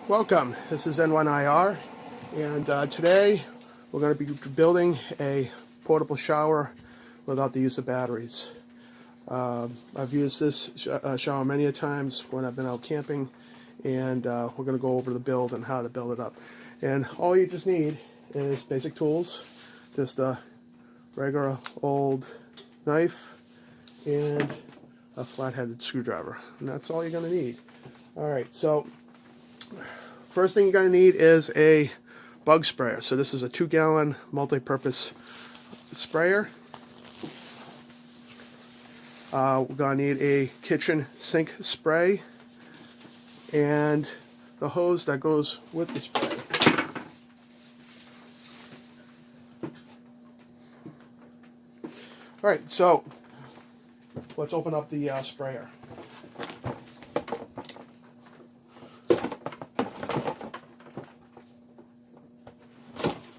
Welcome, this is N1IR, and today we're going to be building a portable shower without the use of batteries. I've used this shower many a times when I've been out camping, and we're going to go over the build and how to build it up. And all you just need is basic tools, just a regular old knife and a flat-headed screwdriver, and that's all you're going to need. Alright, so first thing you're going to need is a bug sprayer. So this is a 2-gallon multi-purpose sprayer. We're going to need a kitchen sink spray and the hose that goes with the spray. Alright, so let's open up the sprayer.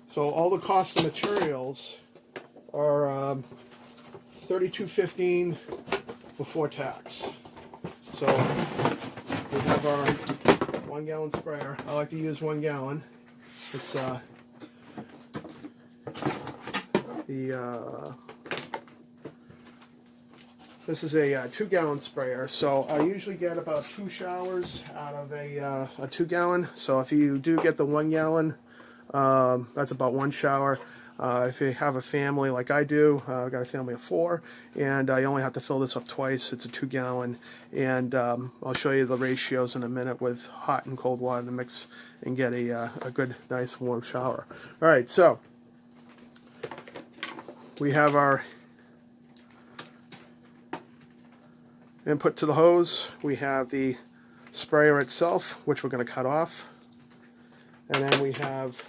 So all the costs of materials are $32.15 before tax. So we have our 1-gallon sprayer. I like to use 1 gallon. It's this is a 2-gallon sprayer. So I usually get about 2 showers out of a 2-gallon. So if you do get the 1 gallon, that's about 1 shower. If you have a family like I do, I've got a family of 4, and you only have to fill this up twice. It's a 2-gallon, and I'll show you the ratios in a minute with hot and cold water to mix and get a good, nice, warm shower. All right, so we have our input to the hose. We have the sprayer itself, which we're going to cut off, and then we have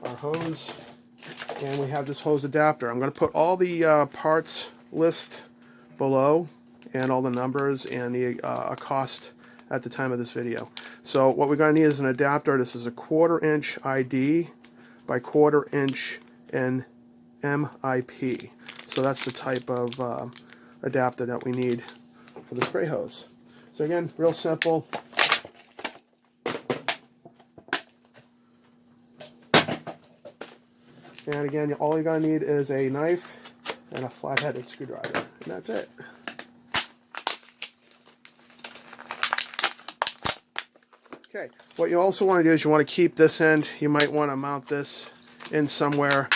our hose, and we have this hose adapter. I'm going to put all the parts list below and all the numbers and the cost at the time of this video. So what we're going to need is an adapter. This is a 1/4 inch ID by 1/4 inch in MIP. So that's the type of adapter that we need for the spray hose. So again, real simple. And again, all you're going to need is a knife and a flat-headed screwdriver, and that's it. Okay, what you also want to do is you want to keep this end. You might want to mount this in somewhere.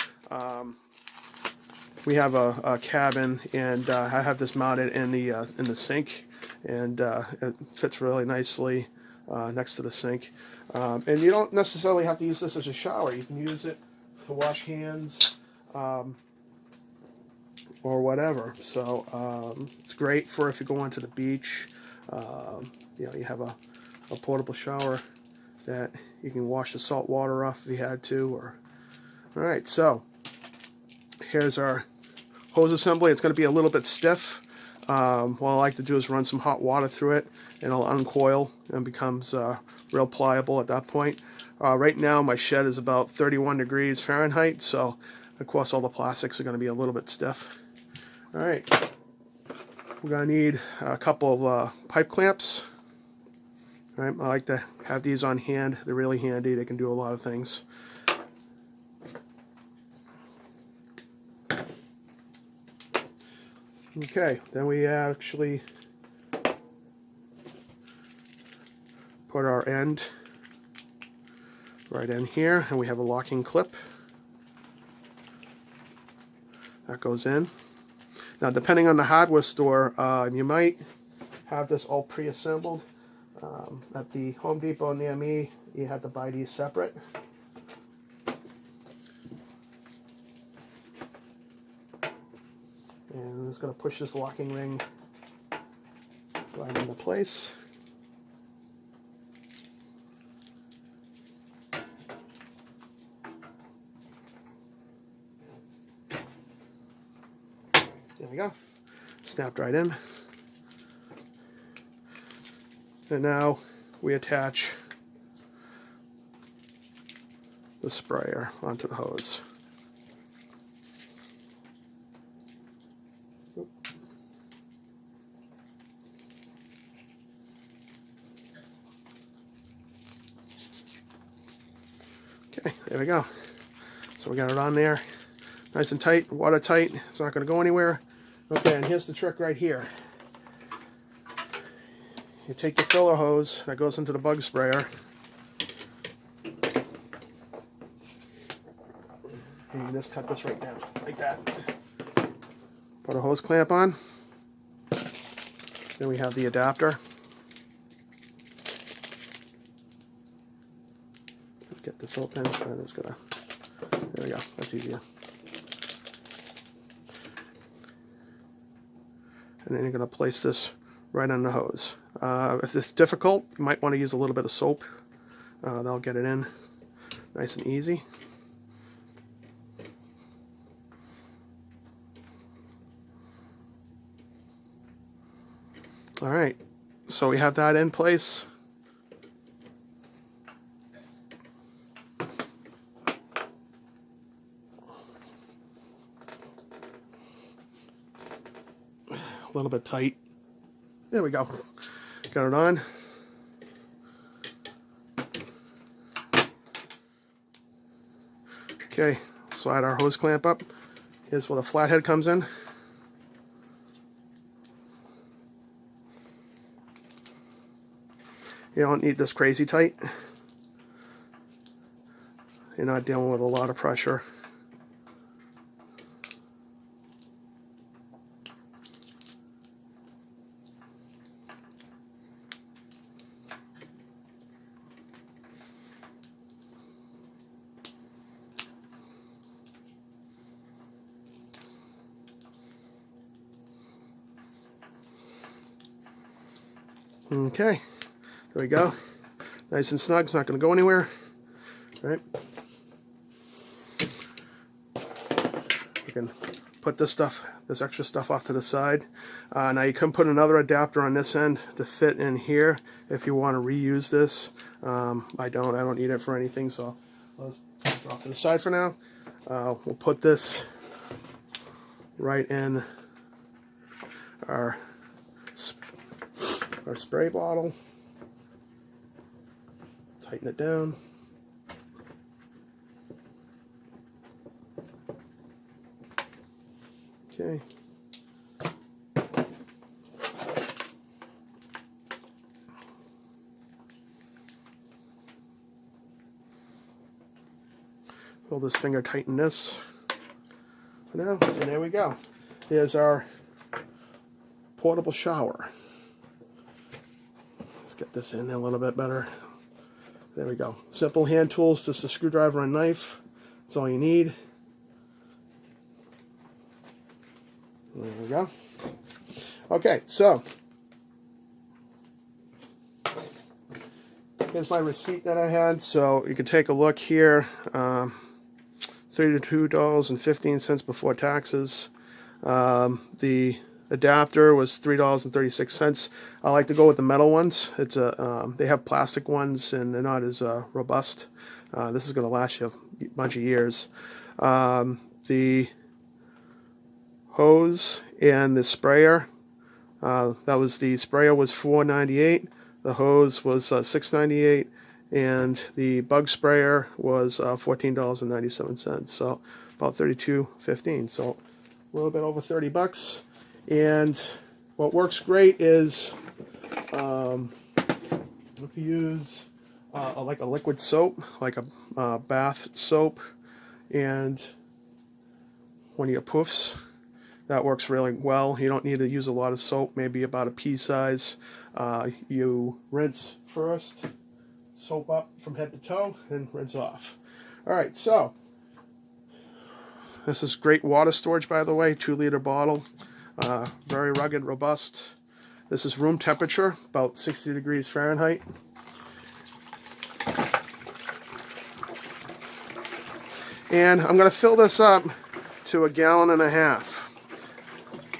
We have a cabin, and I have this mounted in the sink, and it fits really nicely next to the sink. And you don't necessarily have to use this as a shower. You can use it to wash hands or whatever. So it's great for if you go onto the beach. You know, you have a portable shower that you can wash the salt water off if you had to. Or all right, so here's our hose assembly. It's going to be a little bit stiff. What I like to do is run some hot water through it, and it'll uncoil and becomes real pliable at that point. Right now my shed is about 31 degrees Fahrenheit, so of course all the plastics are going to be a little bit stiff. Alright, we're going to need a couple of pipe clamps. Alright, I like to have these on hand. They're really handy. They can do a lot of things. Okay, then we actually put our end right in here, and we have a locking clip that goes in. Now, depending on the hardware store, you might have this all pre-assembled. At the Home Depot near me, you have to buy these separate. And I'm just going to push this locking ring right into place. There we go. Snapped right in. And now we attach the sprayer onto the hose. Okay, there we go. So we got it on there, nice and tight, watertight. It's not going to go anywhere. Okay, and here's the trick right here. You take the filler hose that goes into the bug sprayer. And you just cut this right down, like that. Put a hose clamp on. Then we have the adapter. Let's get this open. I'm just gonna. There we go. That's easier. And then you're gonna place this right on the hose. If it's difficult, you might want to use a little bit of soap. That'll get it in nice and easy. All right, so we have that in place. A little bit tight. There we go. Got it on. Okay, slide our hose clamp up. Here's where the flathead comes in. You don't need this crazy tight. You're not dealing with a lot of pressure. Okay, there we go. Nice and snug, it's not going to go anywhere. Right? You can put this extra stuff off to the side. Now you can put another adapter on this end to fit in here if you want to reuse this. I don't need it for anything, so let's put this off to the side for now. We'll put this right in our spray bottle. Tighten it down. Okay. Hold this finger, tighten this for now, and there we go. Here's our portable shower. Let's get this in there a little bit better. There we go. Simple hand tools, just a screwdriver and knife. That's all you need. There we go. Okay, so here's my receipt that I had. So you can take a look here. $32.15 before taxes. The adapter was $3.36. I like to go with the metal ones. It's they have plastic ones and they're not as robust. This is going to last you a bunch of years. The hose and the sprayer. The sprayer was $4.98. The hose was $6.98, and the bug sprayer was $14.97. So about $32.15. So a little bit over $30. And what works great is if you use like a liquid soap, like a bath soap, and one of your poofs. That works really well. You don't need to use a lot of soap, maybe about a pea size. You rinse first, soap up from head to toe, and rinse off. All right, so this is great water storage, by the way, 2-liter bottle. Very rugged, robust. This is room temperature, about 60 degrees Fahrenheit. And I'm going to fill this up to 1.5 gallons.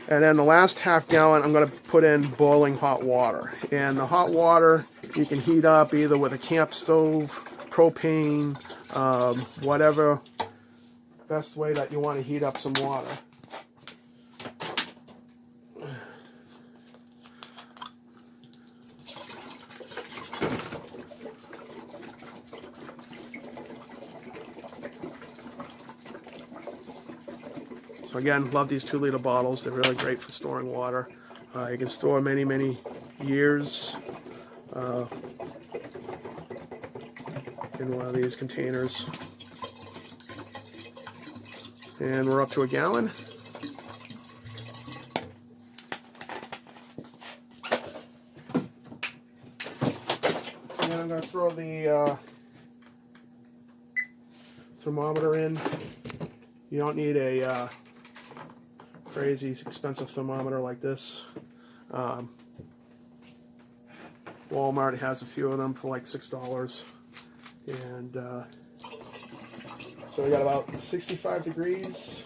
And then the last half gallon, I'm going to put in boiling hot water. And the hot water you can heat up either with a camp stove, propane, whatever best way that you want to heat up some water. Again, love these 2-liter bottles. They're really great for storing water. You can store many, many years in one of these containers. And we're up to a gallon. And I'm going to throw the thermometer in. You don't need a crazy expensive thermometer like this. Walmart has a few of them for like $6. And so we got about 65 degrees.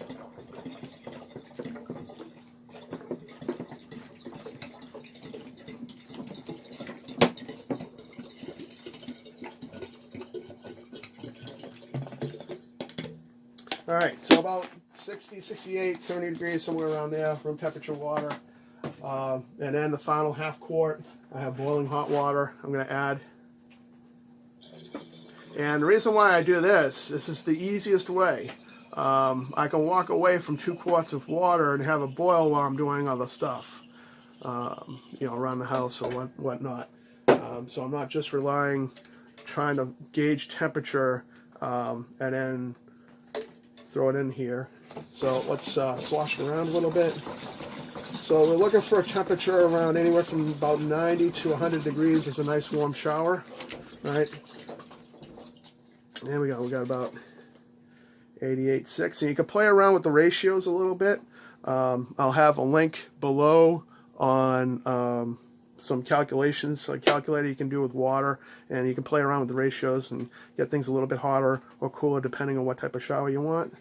All right, so about 60, 68, 70 degrees, somewhere around there, room temperature water. And then the final half quart, I have boiling hot water I'm going to add. And the reason why I do this is the easiest way. I can walk away from 2 quarts of water and have a boil while I'm doing other stuff, you know, around the house or whatnot. So I'm not just trying to gauge temperature and then throw it in here. So let's slosh it around a little bit. So we're looking for a temperature around anywhere from about 90 to 100 degrees. Is a nice warm shower, right? There we go. We got about 88.6. And you can play around with the ratios a little bit. I'll have a link below on some calculations, a calculator you can do with water, and you can play around with the ratios and get things a little bit hotter or cooler depending on what type of shower you want.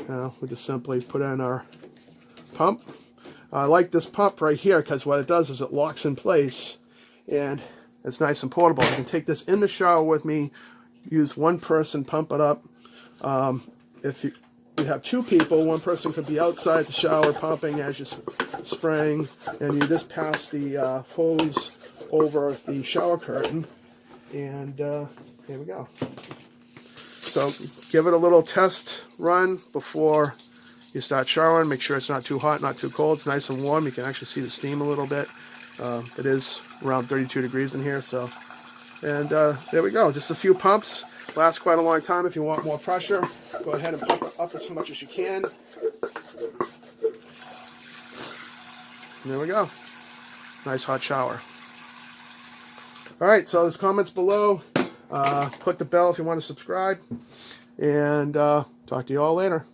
Now we just simply put in our pump. I like this pump right here because what it does is it locks in place and it's nice and portable. I can take this in the shower with me, use one person, pump it up. If you have 2 people, one person could be outside the shower pumping as you're spraying, and you just pass the hose over the shower curtain, and here we go. So give it a little test run before you start showering. Make sure it's not too hot, not too cold. It's nice and warm. You can actually see the steam a little bit. It is around 32 degrees in here. So, and there we go. Just a few pumps. Lasts quite a long time. If you want more pressure, go ahead and pump it up as much as you can. And there we go. Nice hot shower. All right, so there's comments below. Click the bell if you want to subscribe. And talk to you all later.